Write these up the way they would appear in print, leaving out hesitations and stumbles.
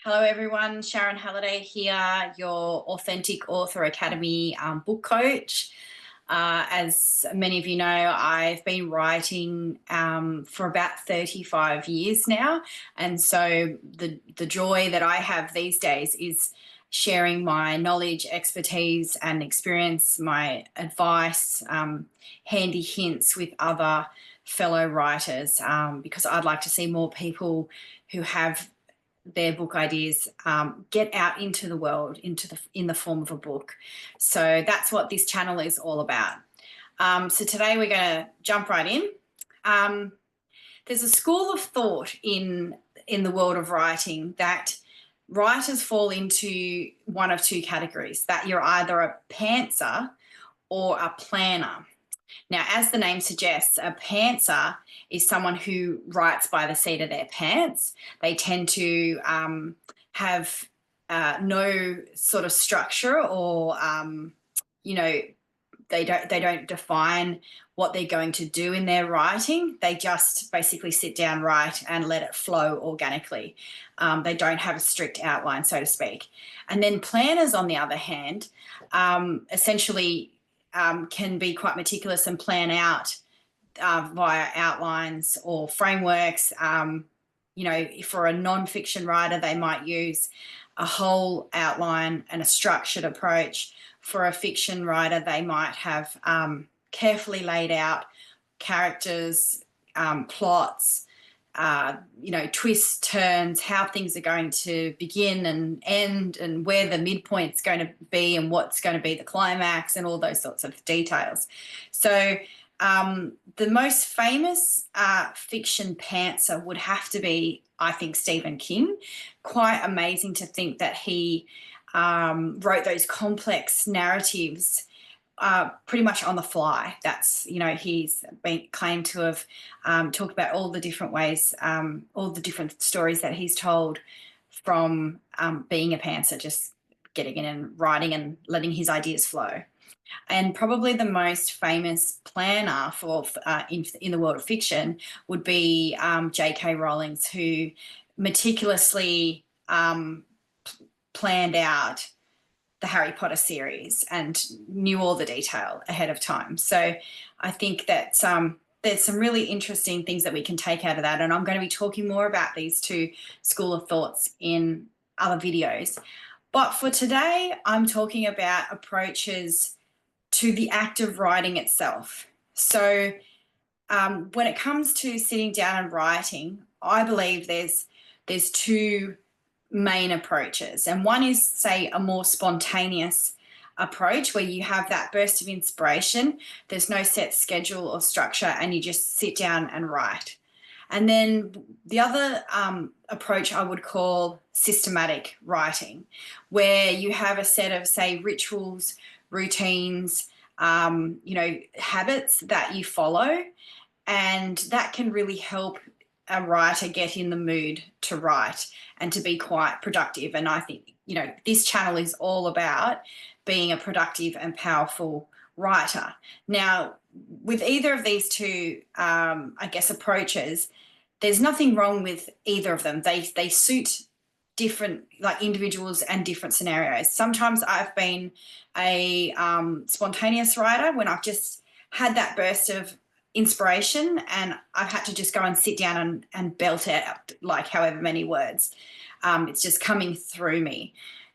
Hello, everyone. Sharon Halliday here, your Authentic Author Academy book coach. As many of you know, I've been writing for about 35 years now. And so the joy that I have these days is sharing my knowledge, expertise, and experience, my advice, handy hints with other fellow writers, because I'd like to see more people who have their book ideas get out into the world in the form of a book. So that's what this channel is all about. So today we're going to jump right in. There's a school of thought in the world of writing that writers fall into one of two categories, that you're either a pantser or a planner. Now, as the name suggests, a pantser is someone who writes by the seat of their pants. They tend to have no sort of structure, or they don't define what they're going to do in their writing. They just basically sit down, write, and let it flow organically. They don't have a strict outline, so to speak. And then planners, on the other hand, essentially can be quite meticulous and plan out via outlines or frameworks. For a non-fiction writer, they might use a whole outline and a structured approach. For a fiction writer, they might have carefully laid out characters, plots, twists, turns, how things are going to begin and end, and where the midpoint's going to be and what's going to be the climax, and all those sorts of details. So the most famous fiction pantser would have to be, I think, Stephen King. Quite amazing to think that he wrote those complex narratives pretty much on the fly. That's, he's been claimed to have talked about all the different ways, all the different stories that he's told from being a pantser, just getting in and writing and letting his ideas flow. And probably the most famous planner for in the world of fiction would be J.K. Rowling, who meticulously planned out the Harry Potter series and knew all the detail ahead of time. So I think that there's some really interesting things that we can take out of that. And I'm going to be talking more about these two school of thoughts in other videos. But for today, I'm talking about approaches to the act of writing itself. So when it comes to sitting down and writing, I believe there's two main approaches. And one is, say, a more spontaneous approach where you have that burst of inspiration. There's no set schedule or structure, and you just sit down and write. And then the other approach I would call systematic writing, where you have a set of, say, rituals, routines, habits that you follow, and that can really help a writer get in the mood to write and to be quite productive. And I think, this channel is all about being a productive and powerful writer. Now, with either of these two, approaches, there's nothing wrong with either of them. They suit different individuals and different scenarios. Sometimes I've been a spontaneous writer when I've just had that burst of inspiration and I've had to just go and sit down and belt out however many words. It's just coming through me,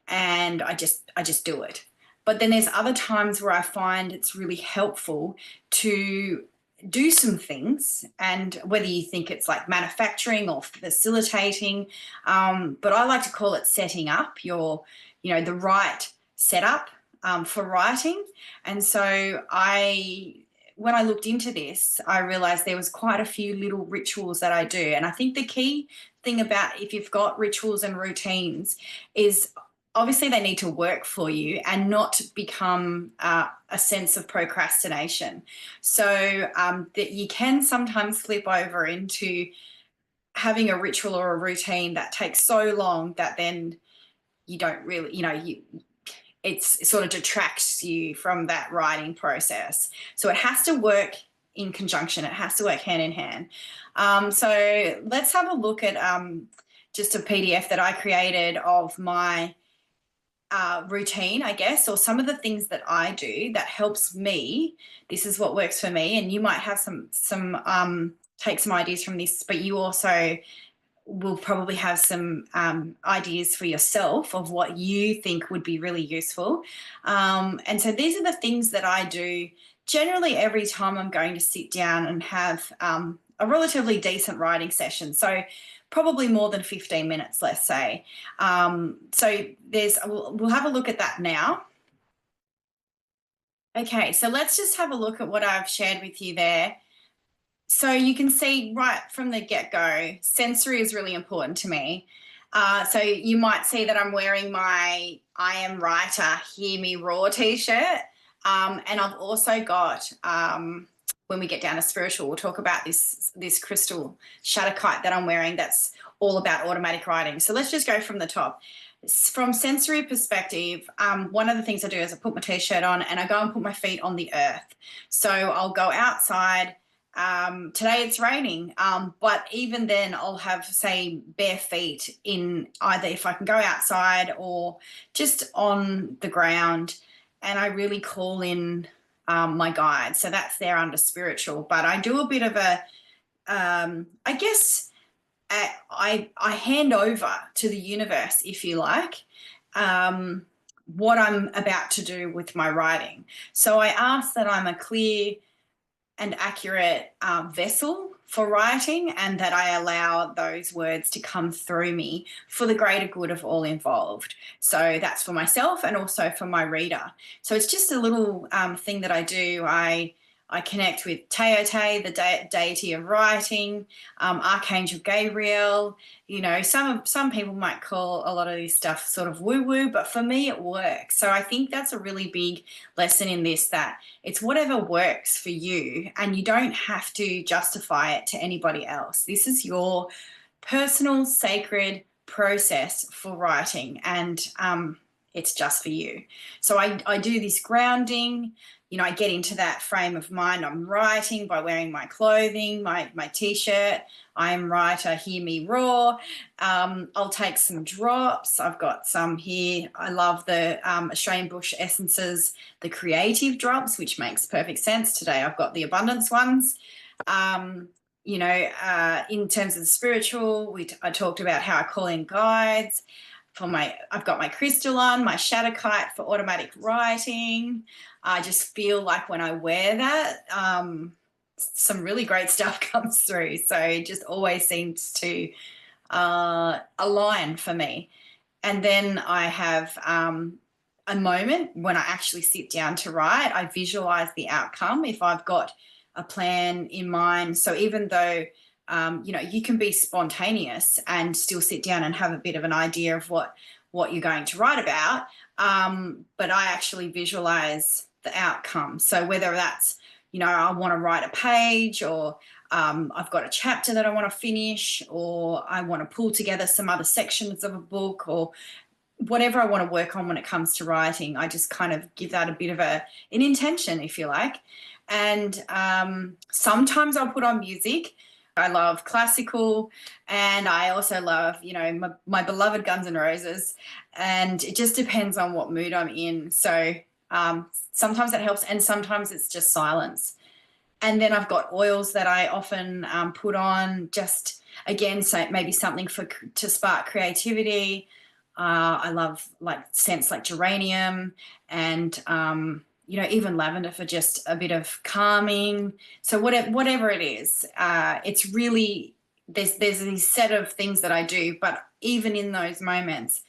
and I just do it. But then there's other times where I find it's really helpful to do some things, and whether you think it's like manufacturing or facilitating, but I like to call it setting up the right setup for writing. And so when I looked into this, I realized there was quite a few little rituals that I do. And I think the key thing about if you've got rituals and routines is obviously they need to work for you and not become a sense of procrastination. So that you can sometimes flip over into having a ritual or a routine that takes so long that then you don't really, it sort of detracts you from that writing process. So it has to work in conjunction. It has to work hand in hand. So let's have a look at just a PDF that I created of my routine, I guess, or some of the things that I do that helps me. This is what works for me, and you might have some take some ideas from this, but you also will probably have some ideas for yourself of what you think would be really useful. And so these are the things that I do generally every time I'm going to sit down and have a relatively decent writing session. So probably more than 15 minutes, let's say. So we'll have a look at that now. Okay, so let's just have a look at what I've shared with you there. So you can see right from the get-go, sensory is really important to me. So you might see that I'm wearing my I Am Writer, Hear Me Roar t-shirt. And I've also got, when we get down to spiritual, we'll talk about this crystal shatter kite that I'm wearing that's all about automatic writing. So let's just go from the top. From sensory perspective, one of the things I do is I put my t-shirt on and I go and put my feet on the earth. So I'll go outside. Today it's raining, but even then I'll have, say, bare feet in either if I can go outside or just on the ground, and I really call in my guide. So that's there under spiritual, but I do a bit of a, I guess I hand over to the universe, if you like, what I'm about to do with my writing. So I ask that I'm a clear and accurate vessel for writing, and that I allow those words to come through me for the greater good of all involved. So that's for myself and also for my reader. So it's just a little thing that I do. I connect with Teote, the deity of writing, Archangel Gabriel. You know, some people might call a lot of this stuff sort of woo-woo, but for me it works. So I think that's a really big lesson in this, that it's whatever works for you, and you don't have to justify it to anybody else. This is your personal, sacred process for writing, and it's just for you. So I do this grounding. You know, I get into that frame of mind. I'm writing by wearing my clothing, my t-shirt. I Am Writer, Hear Me Roar. I'll take some drops. I've got some here. I love the Australian Bush Essences, the creative drops, which makes perfect sense. Today I've got the abundance ones. You know, in terms of the spiritual, I talked about how I call in guides. I've got my crystal on, my shatter kite for automatic writing. I just feel like when I wear that, some really great stuff comes through. So it just always seems to align for me. And then I have a moment when I actually sit down to write. I visualize the outcome if I've got a plan in mind. So even though you know, you can be spontaneous and still sit down and have a bit of an idea of what you're going to write about. But I actually visualize the outcome. So whether that's, you know, I want to write a page, or I've got a chapter that I want to finish, or I want to pull together some other sections of a book, or whatever I want to work on when it comes to writing, I just kind of give that a bit of an intention, if you like. And sometimes I'll put on music. I love classical, and I also love, you know, my beloved Guns N' Roses, and it just depends on what mood I'm in. So sometimes that helps, and sometimes it's just silence. And then I've got oils that I often put on, just again, so maybe something to spark creativity. I love like scents like geranium, and you know, even lavender for just a bit of calming. So whatever it is, it's really, there's this set of things that I do, but even in those moments,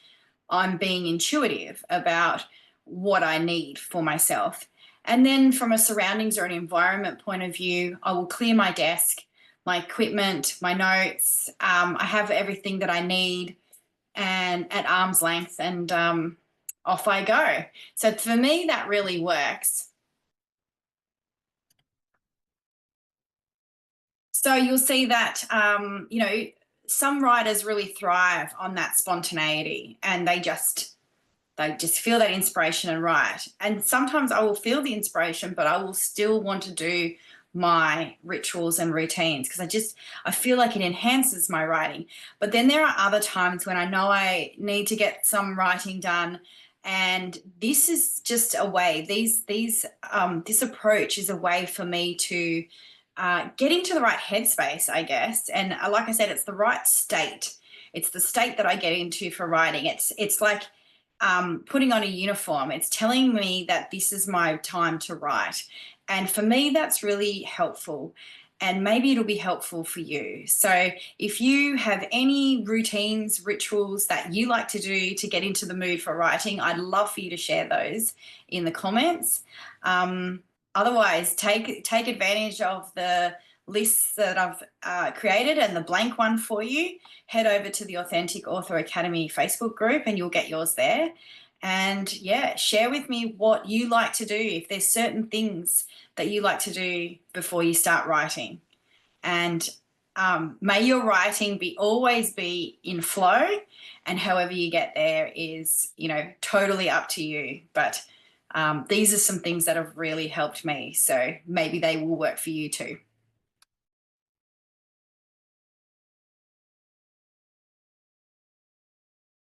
I'm being intuitive about what I need for myself. And then from a surroundings or an environment point of view, I will clear my desk, my equipment, my notes. I have everything that I need and at arm's length, and off I go. So for me, that really works. So you'll see that, you know, some writers really thrive on that spontaneity, and they just feel that inspiration and write. And sometimes I will feel the inspiration, but I will still want to do my rituals and routines because I feel like it enhances my writing. But then there are other times when I know I need to get some writing done, and this is just a way. This approach is a way for me to get into the right headspace, I guess. And like I said, it's the right state. It's the state that I get into for writing. It's like putting on a uniform. It's telling me that this is my time to write. And for me, that's really helpful. And maybe it'll be helpful for you. So if you have any routines, rituals that you like to do to get into the mood for writing, I'd love for you to share those in the comments. Otherwise, take advantage of the lists that I've created and the blank one for you. Head over to the Authentic Author Academy Facebook group and you'll get yours there. And yeah, share with me what you like to do, if there's certain things that you like to do before you start writing. And may your writing always be in flow, and however you get there is, totally up to you. But these are some things that have really helped me. So maybe they will work for you too.